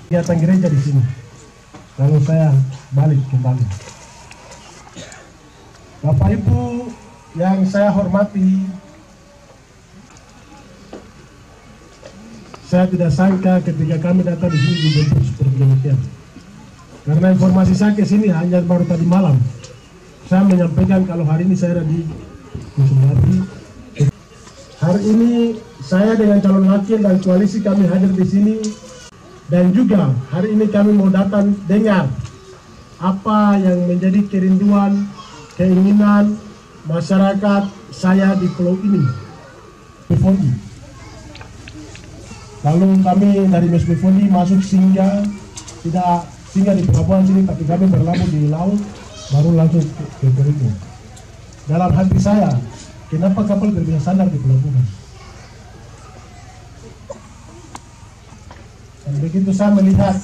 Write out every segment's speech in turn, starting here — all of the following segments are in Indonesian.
kegiatan gereja di sini. Lalu saya balik kembali. Bapak Ibu yang saya hormati, saya tidak sangka ketika kami datang di sini dijemput seperti demikian. Karena informasi saya ke sini hanya baru tadi malam. Saya menyampaikan kalau hari ini saya ada di Kusumati. Hari ini saya dengan calon wakil dan koalisi kami hadir di sini, dan juga hari ini kami mau datang dengar apa yang menjadi kerinduan, keinginan masyarakat saya di pulau ini, Befondi. Lalu kami dari Mes Befondi masuk singgah, tidak singgah di pelabuhan sini, tapi kami berlabuh di laut, baru langsung ke Perigo. Dalam hati saya, kenapa kapal berbeda sandar di pelabuhan? Dan begitu saya melihat,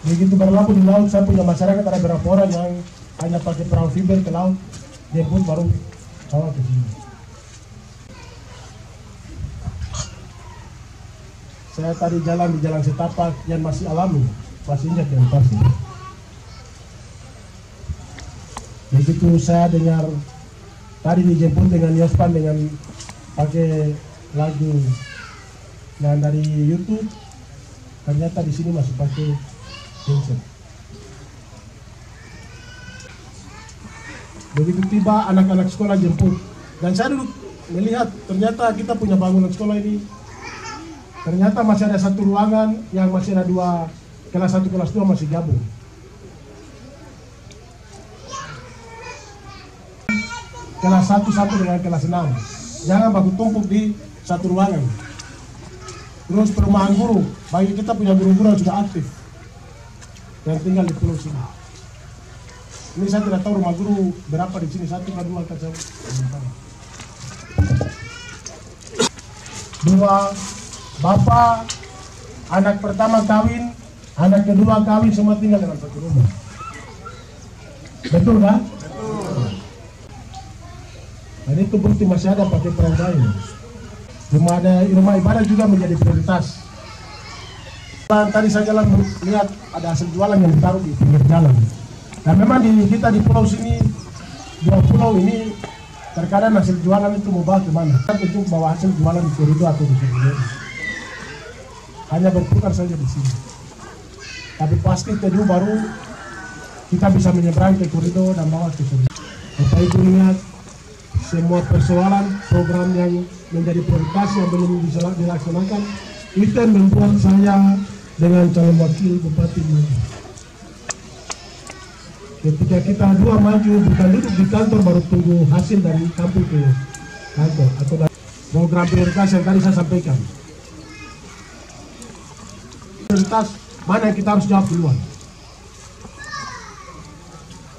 begitu berlabuh di laut, saya punya masyarakat ada beberapa orang yang hanya pakai perahu fiber ke laut, dia pun baru bawa ke sini. Saya tadi jalan di jalan setapak yang masih alami, masih injak yang pasti. Begitu saya dengar tadi dijemput dengan Yospan dengan pakai lagu yang dari YouTube, ternyata di sini masih pakai headset. Begitu tiba anak-anak sekolah jemput, dan saya duduk melihat ternyata kita punya bangunan sekolah ini, ternyata masih ada satu ruangan yang masih ada dua, kelas 1 kelas 2 masih gabung. Kelas 1 dengan kelas 6 jangan baku tumpuk di satu ruangan. Terus perumahan guru, bagi kita punya guru-guru yang sudah aktif yang tinggal di pulau sini. Ini saya tidak tahu rumah guru berapa di sini, 1 atau 2 kacau. 2 bapak, anak pertama kawin, anak kedua kawin, semua tinggal dalam satu rumah. Betul kan? Betul. Dan itu bukti masih ada pakai peran lain. Rumah ibadah juga menjadi prioritas. Tadi saya jalan melihat ada hasil jualan yang ditaruh di pinggir jalan. Dan memang kita di pulau sini, 2 pulau ini, terkadang hasil jualan itu mau bawa kemana? Kita tentu bawa hasil jualan di koridor atau di koridor. Hanya berputar saja di sini. Tapi pasti teduh baru kita bisa menyeberang ke koridor dan bawa ke koridor. Bapak Ibu lihat semua persoalan program yang menjadi prioritas yang belum bisa dilaksanakan, itu yang membuat saya dengan calon wakil bupati maju. Ketika kita dua maju, bukan duduk di kantor baru tunggu hasil dari kampung ke kantor, atau dari program prioritas yang tadi saya sampaikan. Prioritas mana yang kita harus jawab duluan.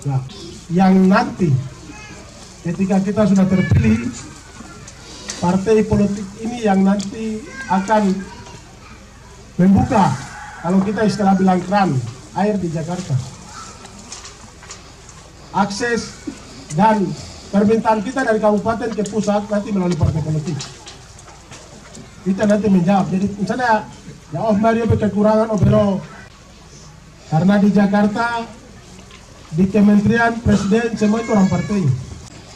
Nah, yang nanti ketika kita sudah terpilih, partai politik ini yang nanti akan membuka, kalau kita istilah bilang keran air di Jakarta. Akses dan permintaan kita dari kabupaten ke pusat nanti melalui partai politik. Kita nanti menjawab. Jadi misalnya, ya Mario kekurangan Obero, karena di Jakarta, di Kementerian Presiden semua itu orang partai.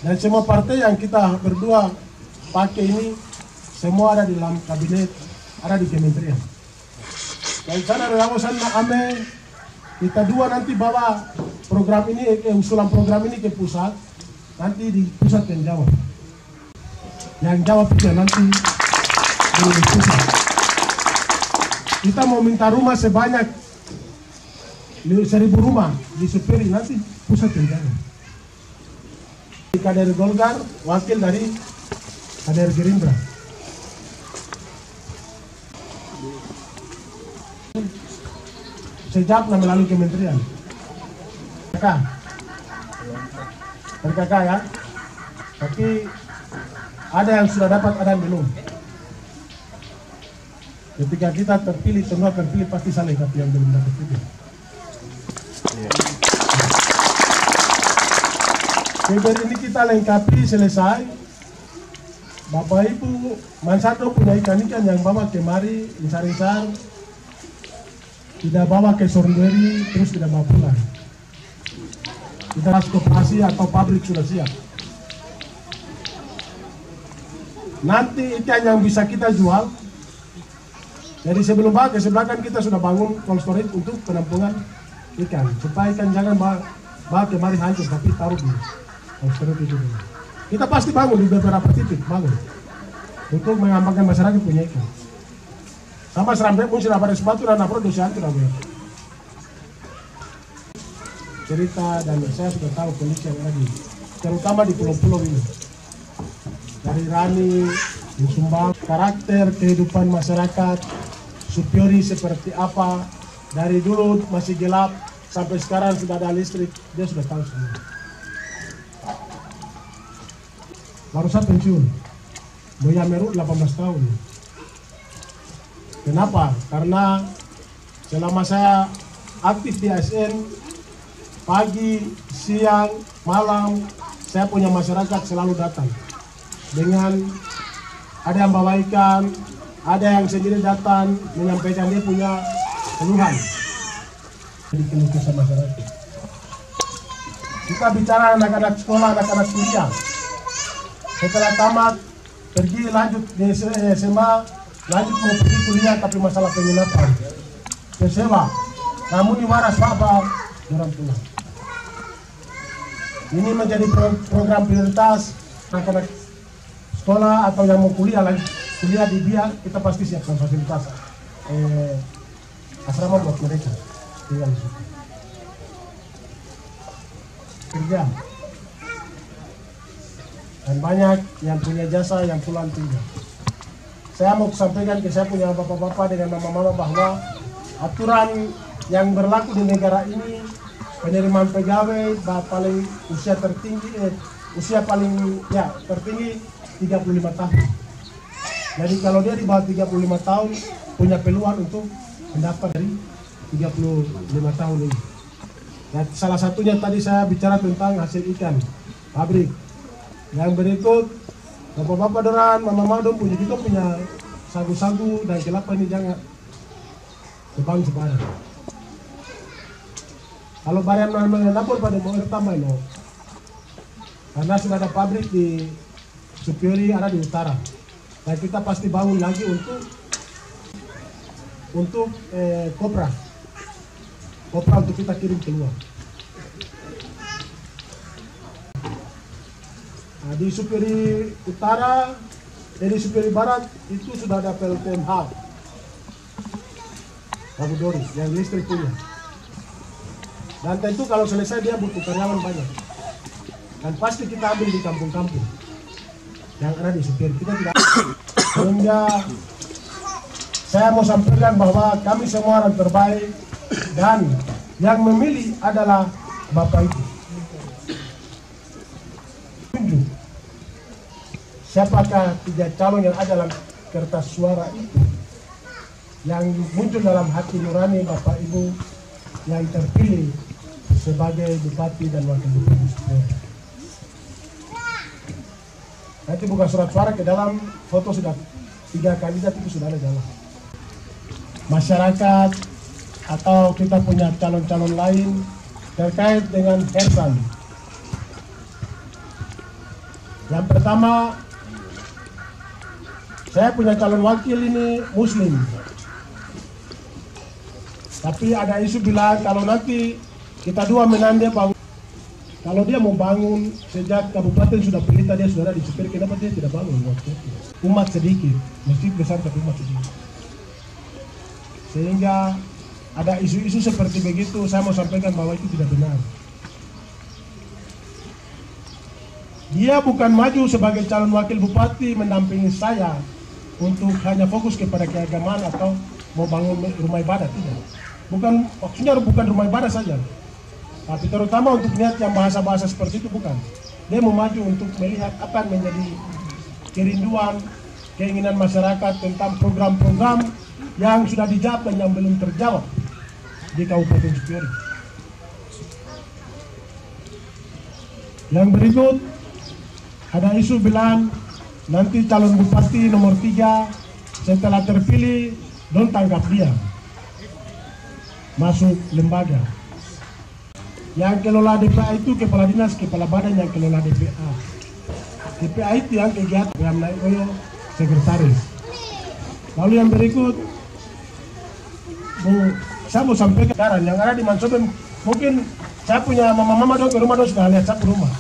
Dan semua partai yang kita berdua pakai ini, semua ada di dalam kabinet, ada di kementerian. Dan sana relawan ame, kita dua nanti bawa program ini, usulan program ini ke pusat, nanti di pusat yang jawab. Yang jawab itu nanti di pusat. Kita mau minta rumah sebanyak 1.000 rumah di Superi, nanti pusat yang jawab. Kader Golkar, wakil dari kader Gerindra. Sejak melalui kementerian. RKK ya. Tapi ada yang sudah dapat, ada yang belum. Ketika kita terpilih, semua terpilih pasti saling, tapi yang belum dapat juga. Paper ini kita lengkapi selesai. Bapak Ibu, Mansado punya ikan-ikan yang bawa kemari, insar-insar. tidak bawa ke Sorongweli terus tidak bawa pulang. Kita harus koperasi atau pabrik sudah siap. Nanti ikan yang bisa kita jual. Jadi sebelum ke sebelah kan kita sudah bangun cold storage untuk penampungan ikan. Supaya ikan jangan bawa kemari hancur, tapi taruh di cold storage itu dulu. Kita pasti bangun di beberapa titik, bangun. Untuk mengamankan masyarakat punya ikan. Sama serampe pun sudah pada sepatu dan produksi itu dah banyak. Cerita dan saya sudah tahu kondisi yang ada terutama di pulau-pulau ini. Dari Rani, di Sumbang, karakter kehidupan masyarakat, Supiori seperti apa, dari dulu masih gelap sampai sekarang sudah ada listrik, dia sudah tahu semua. Baru saya pensiun, Boya Meru 18 tahun. Kenapa? Karena selama saya aktif di ASN, pagi, siang, malam, saya punya masyarakat selalu datang. Dengan ada yang bawa ikan, ada yang sendiri datang menyampaikan dia punya keluhan. Jadi keluh kesah masyarakat. Kita bicara anak-anak sekolah, anak-anak kuliah. Setelah tamat, pergi lanjut di SMA, lanjut mau pergi kuliah tapi masalah penginapan. Kesewa, namun di waras apa orang pulang. Ini menjadi program prioritas anak-anak sekolah atau yang mau kuliah lagi kuliah di BIA, kita pasti siapkan fasilitas asrama buat mereka tinggal di situ. Kerja dan banyak yang punya jasa yang pulang tinggal. Saya mau sampaikan ke saya punya bapak-bapak dengan mama-mama bahwa aturan yang berlaku di negara ini penerimaan pegawai paling usia tertinggi tertinggi 35 tahun. Jadi kalau dia di bawah 35 tahun punya peluang untuk mendapat dari 35 tahun ini. Dan salah satunya tadi saya bicara tentang hasil ikan pabrik. Yang berikut bapak-bapak doran, mama-mama dong kita punya sagu-sagu dan kelapa ini jangan sebang sebarang. Kalau barang mengenapur pada mau pertama no, karena sudah ada pabrik di Supiori ada di utara. Dan kita pasti bangun lagi untuk kopra untuk kita kirim keluar. Nah, di Supiori Utara, di Supiori Barat itu sudah ada PLTMH Abu Dori yang listrik punya. Dan tentu kalau selesai dia butuh karyawan banyak. Dan pasti kita ambil di kampung-kampung yang ada di Supiori. Kita tidak sehingga saya mau sampaikan bahwa kami semua orang terbaik dan yang memilih adalah Bapak Ibu. Tunjuk siapakah 3 calon yang ada dalam kertas suara itu yang muncul dalam hati nurani Bapak Ibu yang terpilih sebagai Bupati dan Wakil Bupati Supiori. Nanti buka surat suara ke dalam foto sudah 3 kandidat itu sudah ada jalan. Masyarakat atau kita punya calon-calon lain terkait dengan Hersan. Yang pertama, saya punya calon wakil ini Muslim. Tapi ada isu bilang kalau nanti kita dua menandia bangun. Kalau dia mau bangun sejak kabupaten sudah pelita dia sudah ada di Supiori, kenapa dia tidak bangun waktu itu? Umat sedikit, masjid besar tapi umat sedikit. Sehingga ada isu-isu seperti begitu, saya mau sampaikan bahwa itu tidak benar. Dia bukan maju sebagai calon wakil bupati mendampingi saya untuk hanya fokus kepada keagamaan atau mau bangun rumah ibadah, tidak. Bukan, maksudnya bukan rumah ibadah saja. Tapi terutama untuk niat yang bahasa-bahasa seperti itu bukan. Dia mau maju untuk melihat apa yang menjadi kerinduan, keinginan masyarakat tentang program-program yang sudah dijawab dan yang belum terjawab di Kabupaten Supiori. Yang berikut, ada isu bilang nanti calon bupati nomor 3 setelah terpilih, don't tangkap dia. masuk lembaga. Yang kelola DPA itu kepala dinas, kepala badan yang kelola DPA. DPA itu yang kegiatan yang naik sekretaris. Lalu yang berikut, saya mau sampaikan yang ada di Mansobe, mungkin saya punya mama-mama dong ke rumah dong sudah lihat saya ke rumah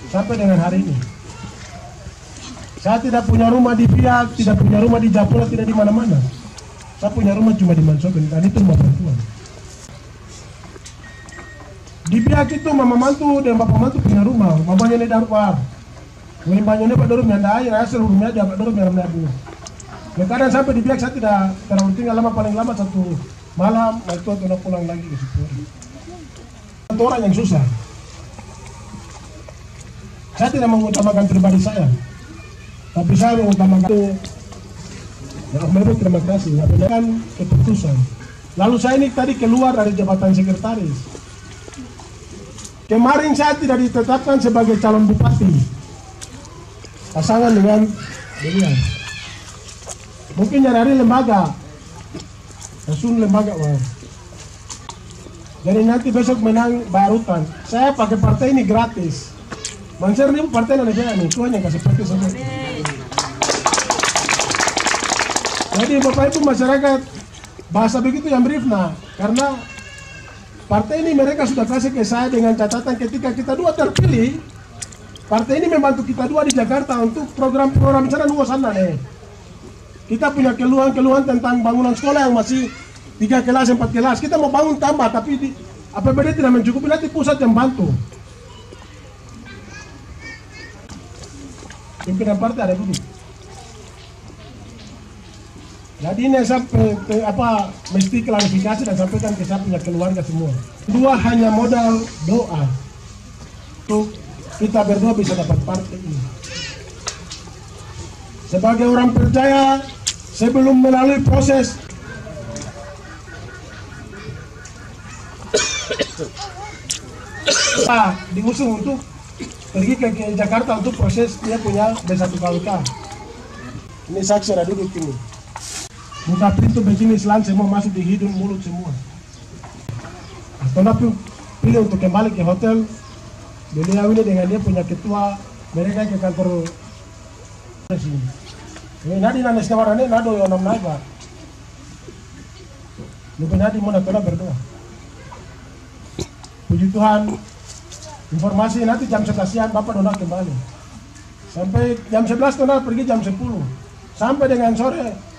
sampai dengan hari ini. Saya tidak punya rumah di Biak, tidak punya rumah di Japura, tidak di mana-mana. Saya punya rumah cuma di Mansobe, dan itu rumah perempuan. Di Biak itu mama mantu dan bapak mantu punya rumah, mamanya ini darupar. Ngelimbanya ini Pak Dorum yang ada air, hasil rumahnya ada Pak Dorum yang ada. Kadang sampai di Biak saya tidak terlalu tinggal lama, paling lama 1 malam, itu aku pulang lagi ke situ. Satu orang yang susah. Saya tidak mengutamakan pribadi saya, tapi saya mengutamakan itu. Ya Om terima kasih. Ya kan keputusan. Lalu saya ini tadi keluar dari jabatan sekretaris. Kemarin saya tidak ditetapkan sebagai calon bupati. Pasangan dengan beliau. Mungkin nyari lembaga. Langsung lembaga wow. Jadi nanti besok menang barutan. Saya pakai partai ini gratis. Manser ini partai Indonesia nih, Tuhan yang kasih partai sama. Jadi Bapak Ibu masyarakat bahasa begitu yang brief nah, karena partai ini mereka sudah kasih ke saya dengan catatan ketika kita dua terpilih, partai ini membantu kita dua di Jakarta untuk program-program sana luas sana nih. Kita punya keluhan-keluhan tentang bangunan sekolah yang masih 3 kelas, 4 kelas. Kita mau bangun tambah, tapi di APBD tidak mencukupi, nanti pusat yang bantu. Pimpinan partai ada duduk. Jadi ini sampai mesti klarifikasi dan sampaikan ke saya punya keluarga semua. Dua hanya modal doa untuk kita berdua bisa dapat partai ini. Sebagai orang percaya, sebelum melalui proses diusung untuk pergi ke Jakarta untuk proses dia punya B1KWK. Ini saksi ada duduk ini. Buka pintu begini selang semua masuk di hidung mulut semua. Atau pilih untuk kembali ke hotel. Beliau ini dengan dia punya ketua mereka ke kantor sini. Nadi nanes kawarane nado yo nam naiba. Lupa nadi mau natona berdoa. Puji Tuhan, informasi nanti jam 11 siang Bapak Dona kembali. Sampai jam 11 Dona pergi jam 10. Sampai dengan sore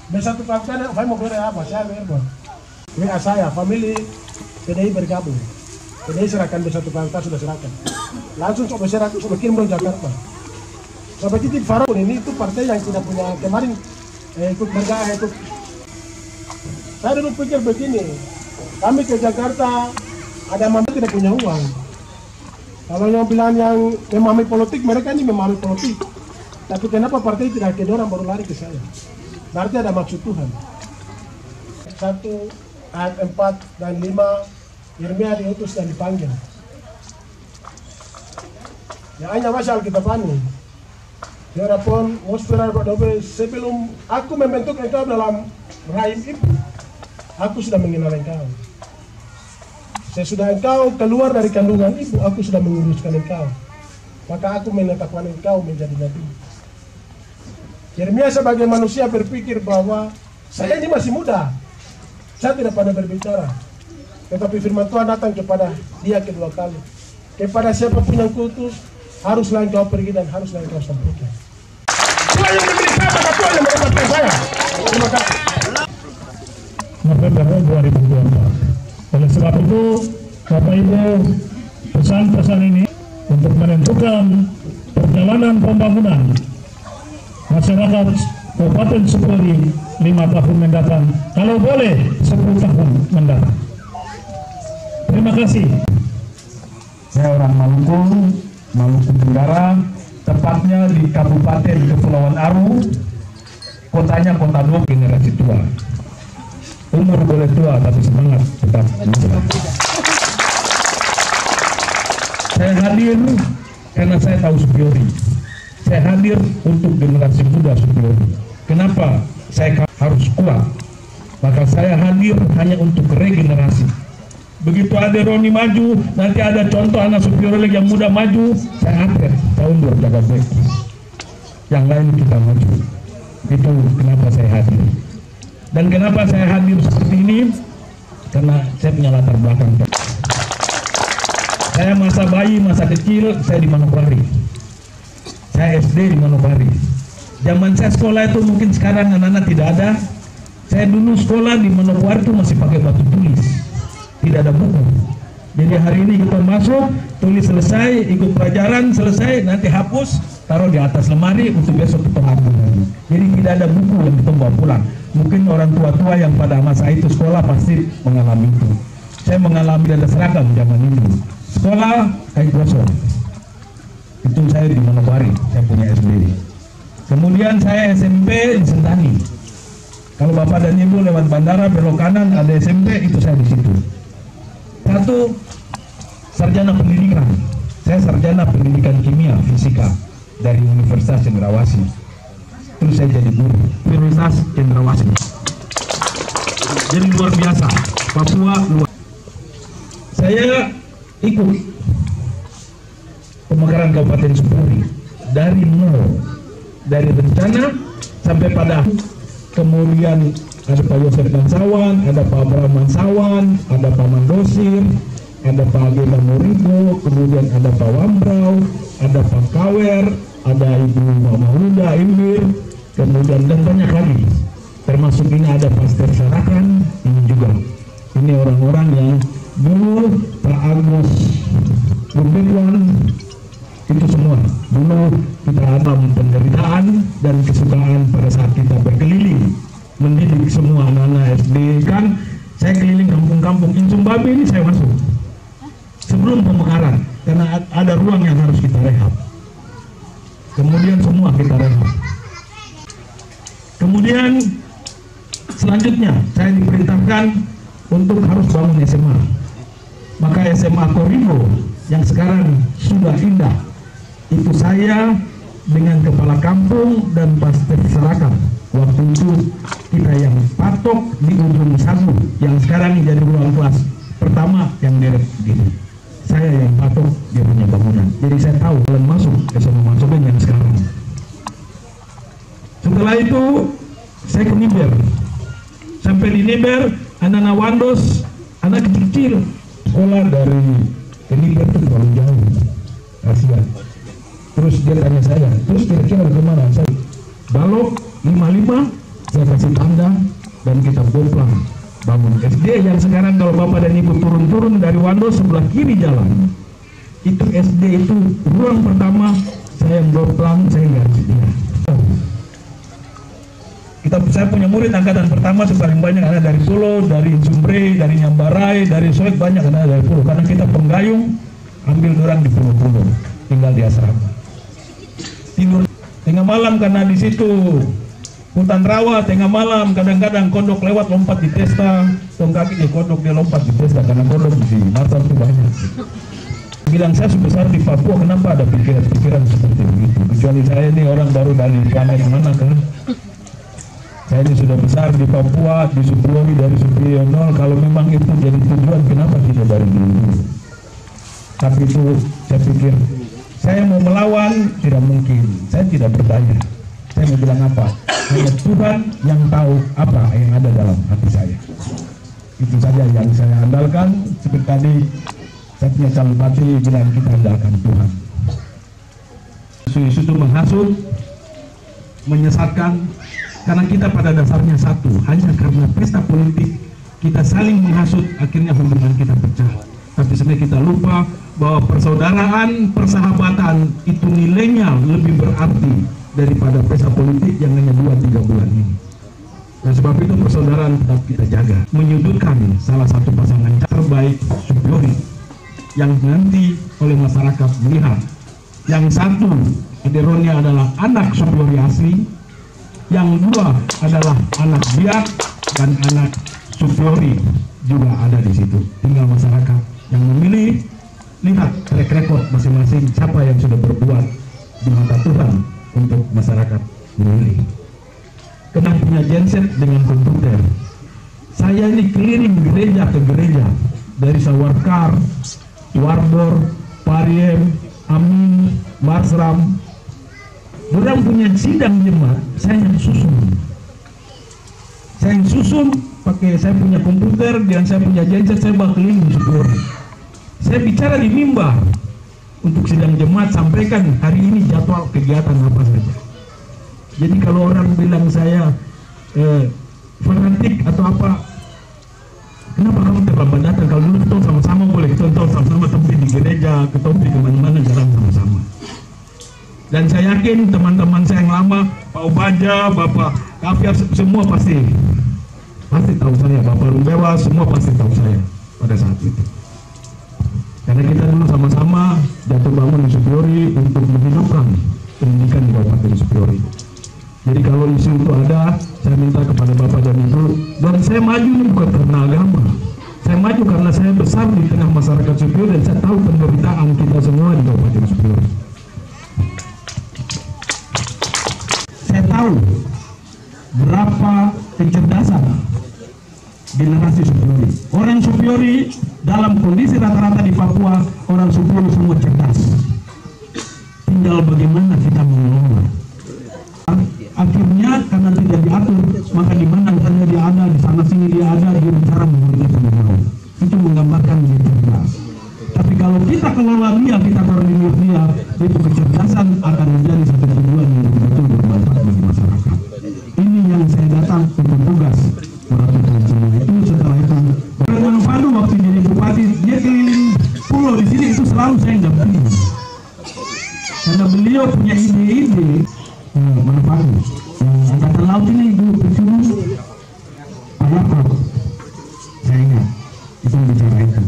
B1KWK saya mau beri apa? Saya berbuat. WA saya, family PDI bergabung. PDI serahkan B1KWK sudah serahkan. Langsung coba serahkan, coba kirim dari Jakarta. Sampai titik Faraun ini itu partai yang tidak punya kemarin ikut bergabung ikut. Saya dulu pikir begini, kami ke Jakarta ada mama tidak punya uang. Kalau yang bilang yang memahami politik, mereka ini memahami politik. Tapi kenapa partai tidak ke orang baru lari ke saya? Berarti ada maksud Tuhan. 1 ayat 4 dan 5 Yeremia diutus dan dipanggil. Ya hanya masal kita pani. Diharapkan Mosfera Badobe sebelum aku membentuk engkau dalam rahim ibu, aku sudah mengenal engkau. Sesudah engkau keluar dari kandungan ibu, aku sudah menguruskan engkau. Maka aku menetapkan engkau menjadi nabi. Yeremia sebagai manusia berpikir bahwa saya ini masih muda, saya tidak pernah berbicara. Tetapi firman Tuhan datang kepada dia kedua kali. Kepada siapapun yang kutus, haruslah engkau pergi dan haruslah engkau sampaikan. Tuhan yang memberi saya, maka Tuhan yang menempatkan saya. Terima kasih. November 2024. Oleh sebab itu, Bapak Ibu, pesan-pesan ini untuk menentukan perjalanan pembangunan masyarakat Kabupaten Supuri 5 tahun mendatang, kalau boleh 10 tahun mendatang. Terima kasih. Saya orang Maluku Tenggara, tepatnya di Kabupaten Kepulauan Aru, kotanya kota 2 generasi tua. Umur boleh tua, tapi semangat tetap muda. Saya hadir karena saya tahu Supuri. Saya hadir untuk generasi muda Supuri. Kenapa saya harus kuat? Maka saya hadir hanya untuk regenerasi. Begitu ada Roni maju, nanti ada contoh anak superior lagi yang muda maju, saya atlet, saya undur jaga baik. Yang lain kita maju. Itu kenapa saya hadir. Dan kenapa saya hadir seperti ini? Karena saya punya latar belakang. Saya masa bayi, masa kecil, saya di Manokwari. Saya SD di Manokwari. Zaman saya sekolah itu mungkin sekarang anak-anak tidak ada. Saya dulu sekolah di Manokwari itu masih pakai batu tulis, tidak ada buku. Jadi hari ini kita masuk, tulis selesai, ikut pelajaran selesai, nanti hapus, taruh di atas lemari untuk besok kita ambil lagi. Jadi tidak ada buku yang kita bawa pulang. Mungkin orang tua-tua yang pada masa itu sekolah pasti mengalami itu. Saya mengalami ada seragam zaman itu. Sekolah kain gosong. Itu saya di Manokwari, saya punya SD. Kemudian saya SMP di Sentani. Kalau Bapak dan Ibu lewat bandara belok kanan ada SMP, itu saya di situ. Satu, sarjana pendidikan. Saya sarjana pendidikan kimia fisika dari Universitas Cendrawasih. Terus saya jadi guru Universitas Cendrawasih. Jadi luar biasa, Papua luar. Saya ikut pemekaran Kabupaten Supuri dari nol, dari rencana sampai pada. Kemudian ada Pak Yosef Mansawan, ada Pak Abraham Mansawan, ada Pak Mandosir, ada Pak Agenda Murigo, kemudian ada Pak Wambrau, ada Pak Kawer, ada Ibu Mama Huda, Imbir, kemudian dan banyak lagi. Termasuk ini ada Pastor Sarakan, ini juga. Ini orang-orang yang dulu Pak Agus Rumpetwan, itu semua dulu kita ada penderitaan dan kesukaan pada saat kita berkeliling mendidik semua anak-anak SD. Kan saya keliling kampung-kampung Insum Babi ini saya masuk sebelum pemekaran karena ada ruang yang harus kita rehab. Kemudian semua kita rehab. Kemudian selanjutnya saya diperintahkan untuk harus bangun SMA. Maka SMA Torigo yang sekarang sudah indah, itu saya dengan kepala kampung dan Pastor Sarakan. Waktu itu kita yang patok di ujung sagu, yang sekarang jadi ruang kelas pertama yang deret begini. Saya yang patok dia punya bangunan. Jadi saya tahu jalan masuk SMA Masukin yang sekarang. Setelah itu saya ke Niber. Sampai di Niber, anak-anak Wandos, anak kecil-kecil, sekolah dari Niber itu terlalu jauh, kasihan. Terus dia tanya saya, terus kira-kira bagaimana? Saya balok 55, saya kasih tanda dan kita boplang bangun SD yang sekarang kalau Bapak dan Ibu turun-turun dari Wandos sebelah kiri jalan, itu SD itu ruang pertama saya yang boplang, saya gaji dia. Saya punya murid angkatan pertama paling banyak ada dari Solo, dari Sumbre, dari Nyambarai, dari Soek, banyak ada dari Pulau. Karena kita penggayung, ambil orang di pulau-pulau, tinggal di asrama. Tidur tengah malam karena di situ hutan rawa, tengah malam kadang-kadang kodok lewat lompat di testa, tong kaki di kodok dia lompat di testa karena kodok di Batam itu banyak. Bilang saya sebesar di Papua, kenapa ada pikiran-pikiran seperti begitu? Kecuali saya ini orang baru dari planet mana kan? Saya ini sudah besar di Papua, di Supuri, dari Supuri 0. Kalau memang itu jadi tujuan, kenapa tidak dari dulu? Tapi itu saya pikir saya mau melawan tidak mungkin. Saya tidak bertanya. Saya mau bilang apa? Hanya Tuhan yang tahu apa yang ada dalam hati saya. Itu saja yang saya andalkan. Seperti tadi saya punya calon hati bilang kita andalkan Tuhan. Isu-isu itu menghasut, menyesatkan. Karena kita pada dasarnya satu, hanya karena pesta politik kita saling menghasut, akhirnya hubungan kita pecah. Tapi sebenarnya kita lupa bahwa persaudaraan, persahabatan itu nilainya lebih berarti daripada pesta politik yang hanya 2-3 bulan ini. Dan sebab itu persaudaraan tetap kita jaga. Menyudutkan salah satu pasangan terbaik Supyori yang nanti oleh masyarakat melihat. Yang satu, Aderonia adalah anak Supyori asli. Yang dua adalah anak Biak dan anak Supyori juga ada di situ. Tinggal masyarakat yang memilih, lihat track record masing-masing siapa yang sudah berbuat di mata Tuhan untuk masyarakat memilih. Kena punya genset dengan komputer, gereja, dari Sawarkar, Wardor, Pariem, Amin, Marsram. Orang punya sidang jemaat, saya yang susun. Saya yang susun pakai saya punya komputer dan saya punya genset, saya bawa keliling Supyori. Saya bicara di mimbar untuk sidang jemaat, sampaikan hari ini jadwal kegiatan apa saja. Jadi kalau orang bilang saya fanatik atau apa, kenapa kamu terlambat datang? Kalau dulu kita sama-sama boleh, kita sama-sama tampil di gereja, kita pergi kemana-mana jarang sama-sama. Dan saya yakin teman-teman saya yang lama, Pak Ubaja, Bapak Kafiar, semua pasti tahu saya, Bapak Rumbewa, semua pasti tahu saya pada saat itu. Karena kita dulu sama-sama jatuh bangun di Supyori untuk menghidupkan pendidikan di Kabupaten Supyori. Jadi kalau isu itu ada, saya minta kepada Bapak dan Ibu, dan saya maju ini bukan karena agama. Saya maju karena saya besar di tengah masyarakat Supyori dan saya tahu penderitaan kita semua di Kabupaten Supyori. Saya tahu berapa kecerdasan generasi Supyori. Orang Supyori dalam kondisi rata-rata di Papua, orang Supyori semua cerdas. Tinggal bagaimana kita mengelola. Akhirnya karena tidak diatur, maka di mana misalnya dia ada, di sana sini dia ada, dia bicara menurut mau. Itu menggambarkan dia cerdas. Tapi kalau kita kelola dia, kita koordinir dia, itu kecerdasan akan menjadi satu tujuan yang betul-betul bermanfaat bagi masyarakat. Ini yang saya datang untuk tugas melakukan semua itu. Setelah itu, Orang Manufadu waktu jadi bupati, dia keliling pulau di sini itu selalu saya dampingi. Karena beliau punya ide-ide Manufadu. Angkatan Laut ini dulu disuruh Pak, saya ingat itu bicara itu.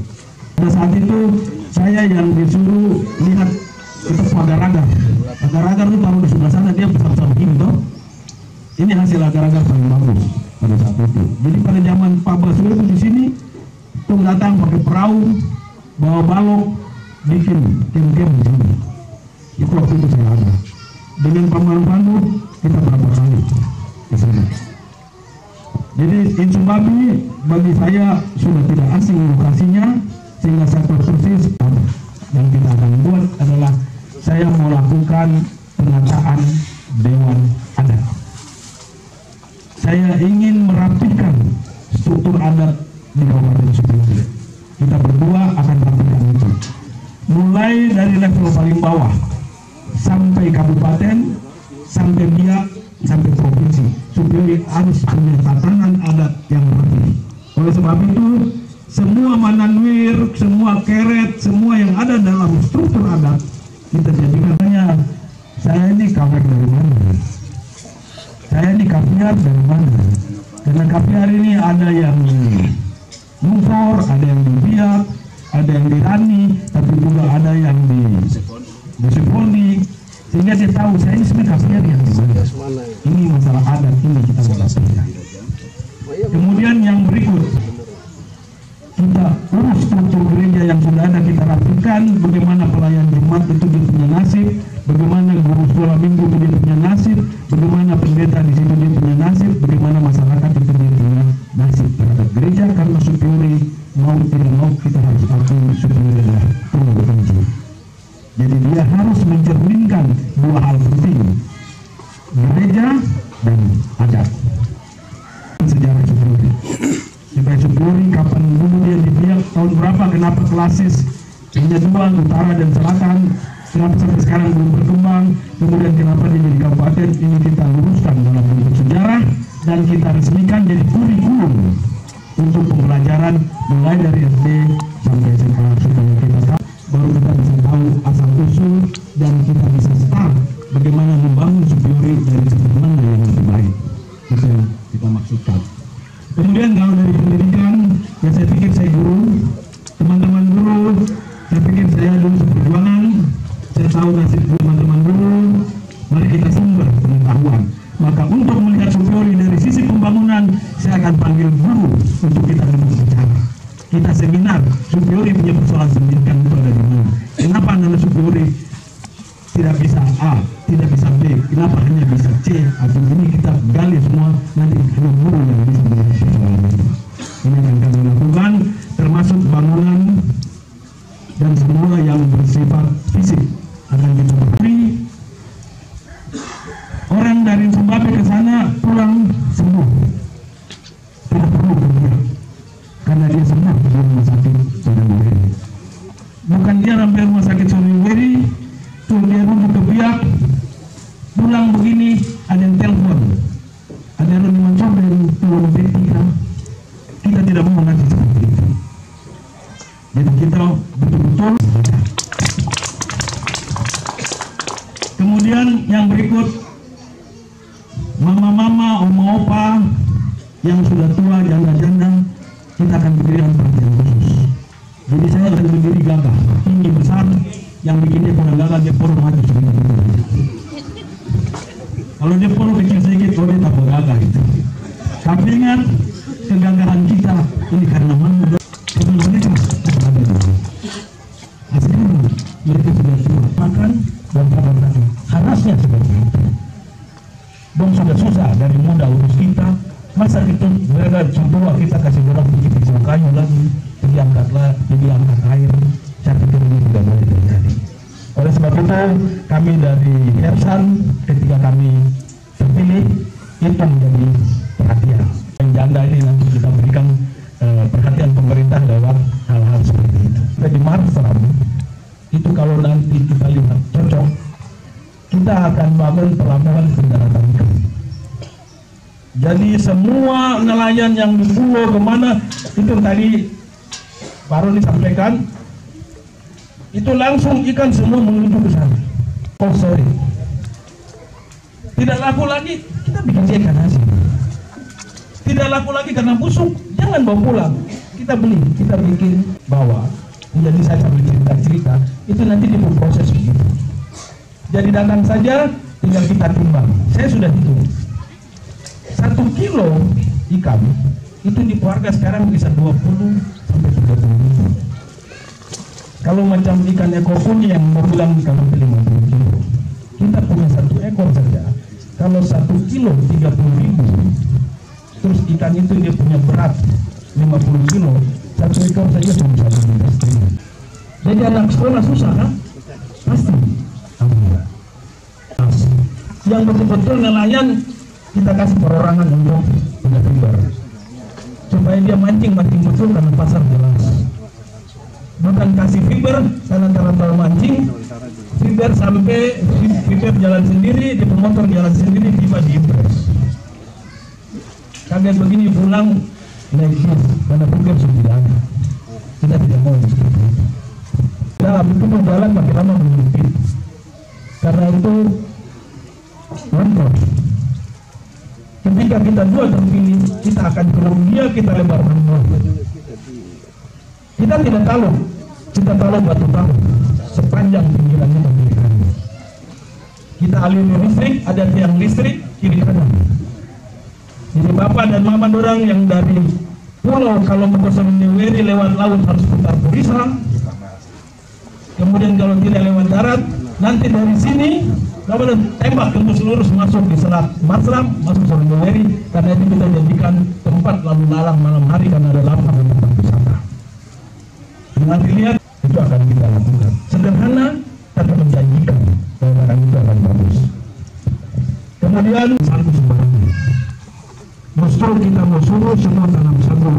Pada saat itu saya yang disuruh lihat itu agar-agar. Agar-agar itu taruh di sebelah sana, dia besar-besar begini toh. Ini hasil agar-agar paling bagus pada saat itu. Jadi pada zaman Pak Baswedan di sini tuh datang pakai perahu, bawa balok, bikin kem-kem di sini. Itu waktu itu saya ada. Dengan Pak Manufadu kita berapa kali di sana. Jadi Insumbabi bagi saya sudah tidak asing lokasinya, sehingga saya tahu persis yang kita akan buat adalah saya mau lakukan penataan Dewan Adat. Saya ingin merapikan struktur adat di Kabupaten Supyori. Kita berdua akan rapikan itu. Mulai dari level paling bawah sampai kabupaten, sampai biak, sampai provinsi. Supyori harus punya tatanan adat yang rapi. Oleh sebab itu, semua mananwir, semua keret, semua yang ada dalam struktur adat kita jadikannya. Saya ini kawet dari mana? Saya ini kapiar dari mana? Karena kapiar ini ada yang Nufor, ada yang di Biak, ada yang di Rani, tapi juga ada yang di Siponi. Sehingga dia tahu saya ini sebenarnya kapiar yang di mana. Ini masalah adat ini kita mau lakukan. Kemudian yang berikut, kita urus struktur gereja yang sudah ada, kita rapikan. Bagaimana pelayan jemaat itu dia punya nasib, bagaimana guru sekolah minggu dia punya nasib, bagaimana pendeta di situ dia punya nasib, bagaimana masyarakat itu dia punya nasib terhadap gereja. Karena Supyori mau tidak mau kita harus akui Supyori adalah provinsi. Jadi dia harus mencerminkan dua hal penting, gereja dan adat. Sejarah Supyori, supaya Supyori kapan dulu dia di Biak, tahun berapa, kenapa klasis, hanya dua, utara dan selatan, kenapa sampai sekarang belum berkembang, kemudian kenapa dia jadi kabupaten, ini kita luruskan dalam bentuk sejarah dan kita resmikan jadi kurikulum untuk pembelajaran mulai dari SD sampai SMA, supaya kita tahu, baru kita bisa tahu asal usul dan kita bisa start bagaimana membangun Supyori dari sudut mana yang lebih baik. Itu yang kita maksudkan. Kemudian kalau dari pendidikan, ya saya pikir saya guru, teman-teman guru, saya pikir saya dulu perjuangan, saya tahu nasib teman-teman guru. Mari kita sumber pengetahuan. Maka untuk melihat Supyori dari sisi pembangunan, saya akan panggil guru untuk kita duduk bicara. Kita seminar, Supyori punya persoalan pendidikan itu ada di mana? Kenapa anak Supyori tidak bisa A, tidak bisa B, kenapa hanya bisa C? Atau ini kita gali semua, nanti guru yang bisa menjadi persoalan ini. Ini yang kami lakukan. dia sampai rumah sakit Soliweri, tuh dia rujuk ke Biak, pulang begini ada yang telepon, ada yang mencoba yang turun B3. Kita tidak mau nanti seperti itu. Jadi kita betul-betul. Kemudian yang berikut, mama-mama, oma-opa yang sudah tua, janda-janda, kita akan berikan perhatian khusus. Jadi saya akan berdiri gagah, tinggi besar, yang bikinnya kurang gagah, dia perlu maju sedikit. Kalau dia perlu kecil sedikit, dia tak gagah itu. Tapi ingat, kegagahan kita ini karena manusia. Mereka sudah tua, makan dan makan harusnya seperti itu. Dong sudah susah dari muda urus kita, masa itu mereka tua kita kasih orang pisau kayu lagi, jadi angkat air. Saya pikir ini tidak boleh terjadi. Oleh sebab itu kami dari Hersan ketika kami terpilih itu menjadi perhatian. Yang janda ini nanti kita berikan perhatian pemerintah lewat hal-hal seperti itu. Di Marsram itu kalau nanti kita lihat cocok, kita akan bangun pelabuhan pendaratan ikan. Jadi semua nelayan yang di pulau kemana itu tadi baru disampaikan, itu langsung ikan semua menuju ke sana. Oh sorry, tidak laku lagi, kita bikin ikan hasil. Tidak laku lagi karena busuk, jangan bawa pulang, kita beli, kita bikin bawa. Jadi saya sambil cerita-cerita, itu nanti diproses begitu. Jadi datang saja, tinggal kita timbang. Saya sudah hitung 1 kilo ikan itu di keluarga sekarang bisa 20 sampai 30 ribu. Kalau macam ikan ekor yang mau bilang kalau 50 kilo, kita punya 1 ekor saja. Kalau 1 kilo 30 ribu, terus ikan itu dia punya berat 50 kilo, 1 ekor saja cuma 1 liter. Jadi anak sekolah susah kan? Pasti. Alhamdulillah. Yang betul-betul nelayan kita kasih perorangan untuk punya fiber supaya dia mancing betul karena pasar jelas. Bukan kasih fiber karena kalau mancing fiber sampai fiber jalan sendiri, di pemotor jalan sendiri, tiba di impres. Kaget begini pulang naik bis karena fiber sudah ada. Kita tidak mau seperti itu. Dalam itu jalan makin lama menyempit. Karena itu lontor. Ketika kita jual terpilih, kita akan kerugian, kita lebar menol. Kita tidak tahu, kita tahu batu tahu sepanjang pinggirannya memberikannya. Kita aliri listrik, ada tiang listrik kiri kanan. Jadi bapak dan mama dorang yang dari pulau kalau mau ke Soliweri lewat laut harus putar Purisa. Kemudian kalau tidak lewat darat, nanti dari sini kalau tembak tembus lurus masuk di Selat Marsram, masuk Soliweri, karena itu kita jadikan tempat lalu lalang malam hari karena ada lapar dan tempat wisata. Dengan dilihat itu akan kita lakukan. Sederhana tapi menjanjikan bahwa barang itu akan bagus. Kemudian satu sembarangan. Justru kita mau suruh semua tanam sagu,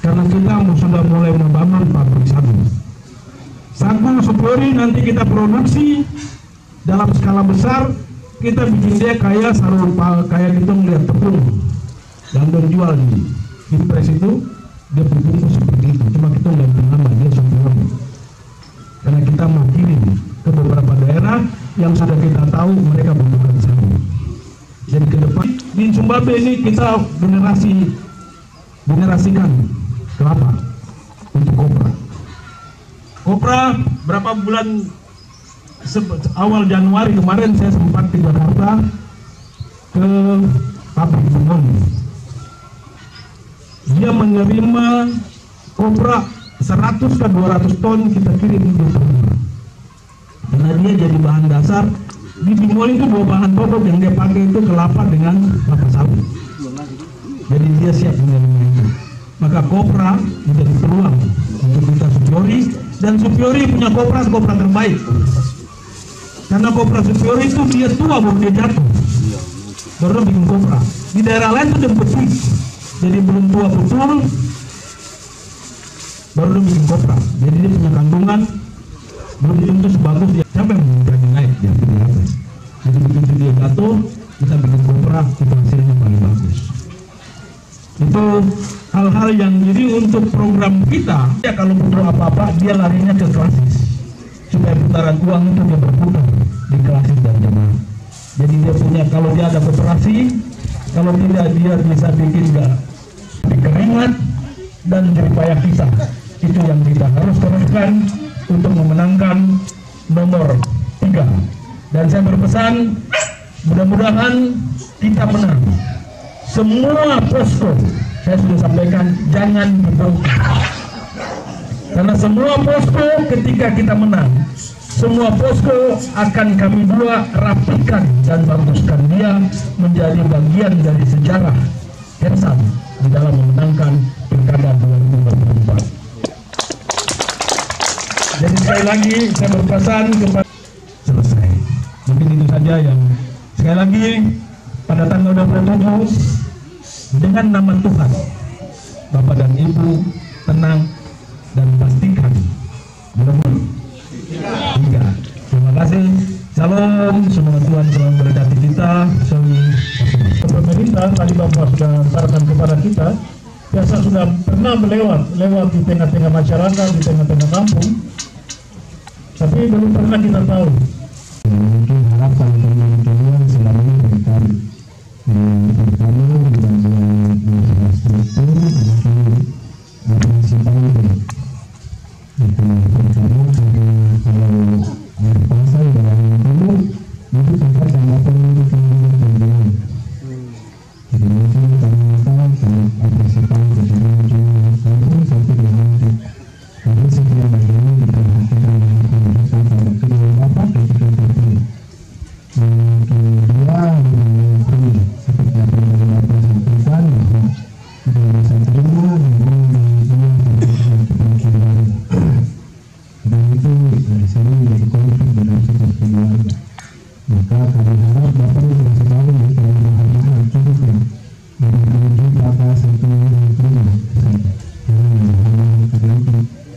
karena kita sudah mulai membangun pabrik sagu. Sagu Supori nanti kita produksi dalam skala besar, kita bikin dia kayak sarung kayak gitu melihat tepung yang dijual di impres itu, dia berbungkus seperti itu. Cuma kita nggak nama dia Supori, karena kita mau kirim ke beberapa daerah yang sudah kita tahu mereka membutuhkan sagu. Jadi ke depan di Sumbabe ini kita generasikan kelapa untuk kopra. Kopra berapa bulan awal Januari kemarin saya sempat di Jakarta ke pabrik Bungon. Dia menerima kopra 100 ke 200 ton kita kirim ke Bimol. Karena dia jadi bahan dasar. Di Bimol itu 2 bahan pokok yang dia pakai itu kelapa dengan kelapa sawit. Jadi dia siap menerima itu. Maka kopra menjadi peluang untuk kita Supori, dan Supori punya kopra terbaik. Karena kopra Supori itu dia tua baru dia jatuh, baru bikin kopra. Di daerah lain itu udah betul, jadi belum tua betul, baru bikin kopra. Jadi dia punya kandungan belum tentu sebagus dia. Siapa yang berani naik dia pilih apa? Jadi begitu dia jatuh, kita bikin kopra, kita hasilnya paling bagus. Itu hal-hal yang jadi untuk program kita. Ya kalau butuh apa-apa dia larinya ke klasis supaya putaran uang itu dia berputar di klasis dan jemaah. Jadi dia punya, kalau dia ada koperasi, kalau tidak dia bisa bikin nggak keringat dan jeripaya kita. Itu yang kita harus teruskan untuk memenangkan nomor 3. Dan saya berpesan, mudah-mudahan kita menang. Semua posko, saya sudah sampaikan, jangan dibongkar. Karena semua posko ketika kita menang, semua posko akan kami rapikan dan baguskan dia menjadi bagian dari sejarah Kersan di dalam memenangkan Pilkada 2024. Jadi sekali lagi saya berpesan kepada selesai. Mungkin itu saja yang sekali lagi pada tanggal 27 dengan nama Tuhan, Bapak dan Ibu tenang dan pastikan benar-benar 3. Terima kasih. Salam, semoga Tuhan selalu memberkati kita. Pemerintah tadi Bapak sudah antarkan kepada kita, biasa sudah pernah lewat di tengah-tengah masyarakat, di tengah-tengah kampung, tapi belum pernah kita tahu. Mungkin harapan teman-teman selama ini berikan pertama di bagian infrastruktur mungkin berprinsipal itu pertama karena kalau air pasang dalam itu tempat jambatan itu tinggi. Jadi mungkin ternyata kalau prinsipal terjadi sampai dengan tapi setiap bagian diperhatikan dengan kebijakan pada kedua bapak dan kedua terpilih. Kedua mengakui seperti apa yang bapak sampaikan bahwa kita bisa terima dengan dua terpilih baru. Dan itu sering menjadi konflik dalam setiap keluarga. Maka kami harap bapak ini selalu memberikan bahan-bahan cukup ya. Dari tujuh bapak sampai yang terima saja. Jangan bahan-bahan terlalu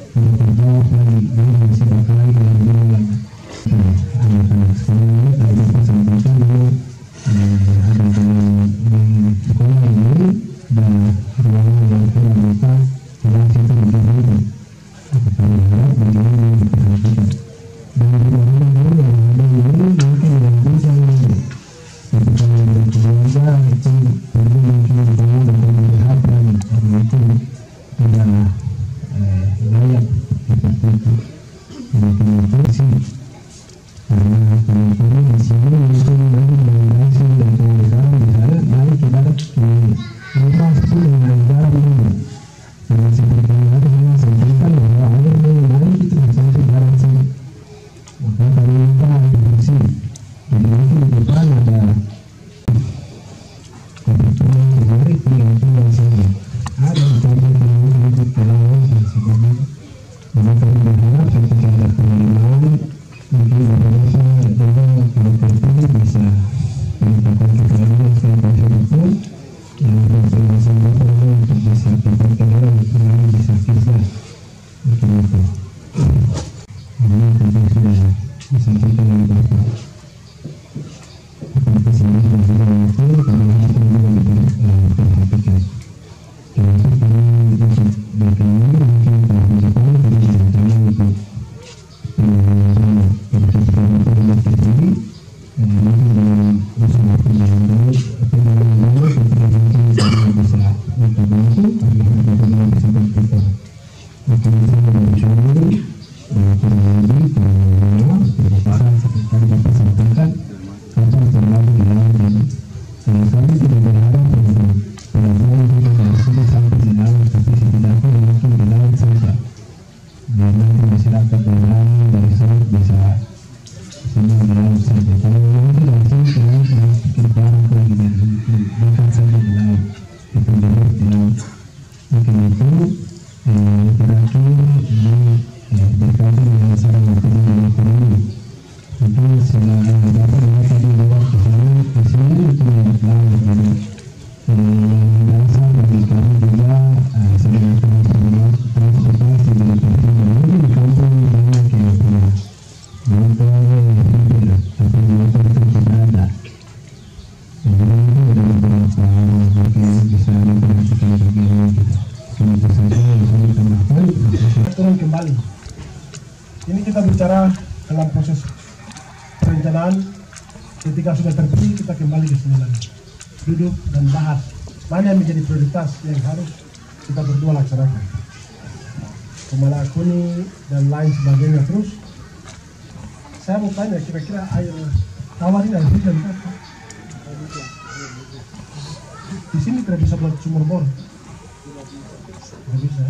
terjawab lagi, ini masih bakal lagi yang berulang. Anak-anak sekolah ini tadi Bapak sampaikan dulu ada di sekolah ini dan ruangan yang kurang lupa dan situ berbeda. Kami harap bagaimana yang diperhatikan. Dan di ruangan dulu yang ada ini mungkin yang bisa ini. Tapi kalau berkeluarga itu perlu mungkin dibangun dan dilihatkan karena itu adalah layak seperti itu. Mungkin itu sih karena teman-teman di sini mungkin lagi mengendasi dan kemudian di sana mari kita rumah itu dengan garam ini. Karena seperti yang tadi saya sampaikan bahwa air mari kita sampai garam sini. Maka kami minta air bersih. Jadi nanti di depan ada kebutuhan mari tinggal sini. Ada yang ikut kelawar dan sebagainya. Jadi kami berharap ketika ada penerimaan mungkin beberapa dengan kalau terpilih bisa merupakan keterangan sebagai itu yang berpengaruh bapak untuk bisa tempatkan orang yang bisa kisah mungkin itu. Ini tadi sudah disampaikan oleh bapak. Seperti sini dan juga itu kami harap juga diperhatikan. Untuk kami untuk berkami mungkin kalau Jepang tadi rencana untuk persiapan untuk terjadi mungkin dengan usaha yang baik atau dengan baik mungkin kami bisa membantu agar bagaimana bisa kita mungkin saya bersyukur kurang lebih terima kasih. kembali. Ini kita bicara dalam proses perencanaan. Ketika sudah terpilih, kita kembali ke sini lagi, duduk dan bahas mana yang menjadi prioritas yang harus kita berdua laksanakan. Kemala Kuni dan lain sebagainya. Terus saya mau tanya, kira-kira air tawar ini air hujan apa? Di sini tidak bisa buat sumur bor. Tidak bisa.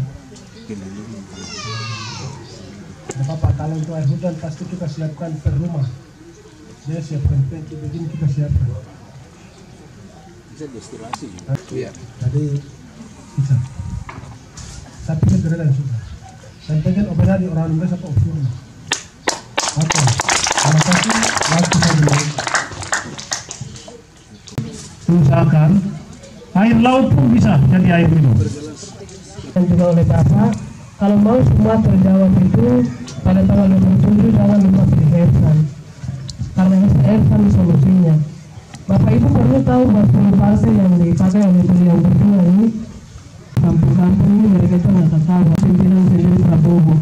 Tidak apa-apa, kalau untuk air hujan pasti kita siapkan per rumah. Dia siapkan tangki begini, kita siapkan. Bisa destilasi. Iya. Jadi bisa. Saya pikir tidak ada susah. Dan pengen operasi di orang Indonesia atau ofur. Oke. Terima kasih. Waktu saya dimulai. Usahakan air laut pun bisa jadi air minum. Dan juga oleh Bapak, kalau mau semua terjawab itu pada tanggal 27 jangan lupa pilih Ersan, karena Ersan solusinya. Bapak Ibu perlu tahu bahwa partai yang dipakai oleh beliau berdua ini, kampung-kampung ini mereka itu nggak tahu pimpinan sendiri Prabowo.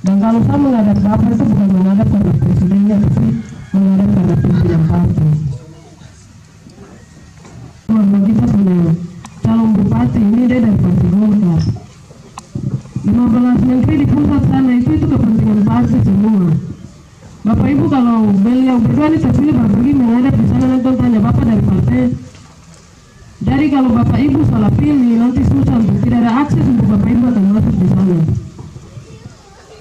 Dan kalau saya menghadap Bapak itu bukan menghadap karena presidennya, tapi menghadap karena pimpinan partai. Bahwa kita punya calon bupati ini dia dari partai Golkar. 15 menteri di pusat sana itu kepentingan partai semua. Bapak Ibu kalau beliau berdua ini terpilih baru pergi menghadap di sana, nanti tanya Bapak dari partai. Jadi kalau Bapak Ibu salah pilih nanti susah, tidak ada akses untuk Bapak Ibu akan masuk di sana.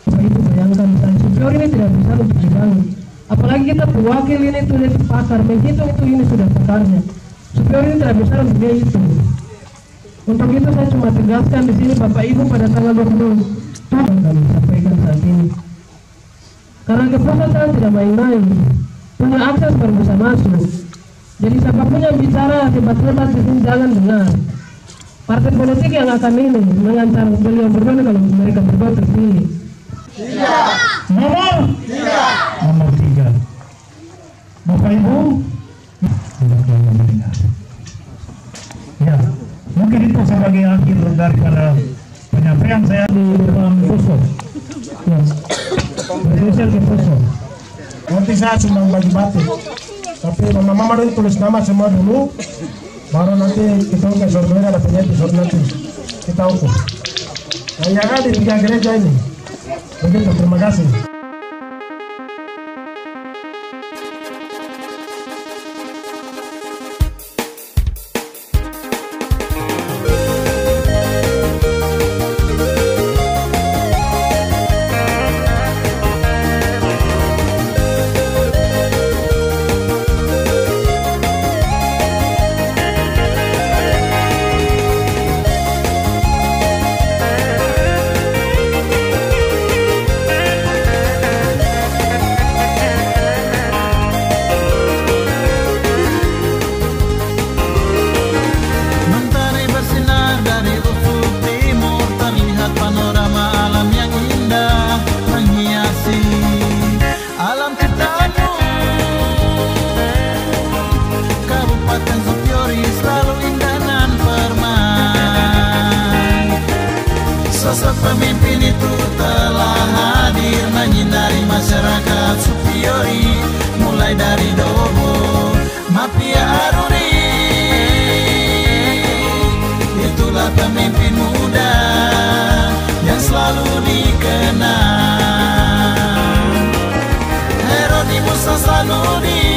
Bapak Ibu bayangkan misalnya superior ini tidak bisa untuk di sana. Apalagi kita pewakil ini itu pakar, begitu itu ini sudah pakarnya. Superior ini tidak bisa untuk dia itu. Untuk itu saya cuma tegaskan di sini Bapak Ibu pada tanggal 20 kami sampaikan saat ini. Karena keputusan tidak main-main, punya akses baru bisa masuk. Jadi siapapun yang bicara hebat-hebat di sini jangan dengar. Partai politik yang akan ini mengantar beliau berdua kalau mereka berdua terpilih. Nomor 3. Bapak Ibu, ya, mungkin itu sebagai akhir daripada penyampaian saya di depan Poso. Ya, bergeser ke Poso. Nanti saya cuma bagi batik, tapi mama dulu tulis nama semua dulu, baru nanti kita ukur sorenya ada penyanyi sor nanti kita ukur. Nah, yang ada di 3 gereja ini. Begitu, terima kasih. Sosok pemimpin itu telah hadir menyinari masyarakat Supiori, mulai dari Dobo, Mapia Aruri. Itulah pemimpin muda yang selalu dikenal. Herodimus Sasanudi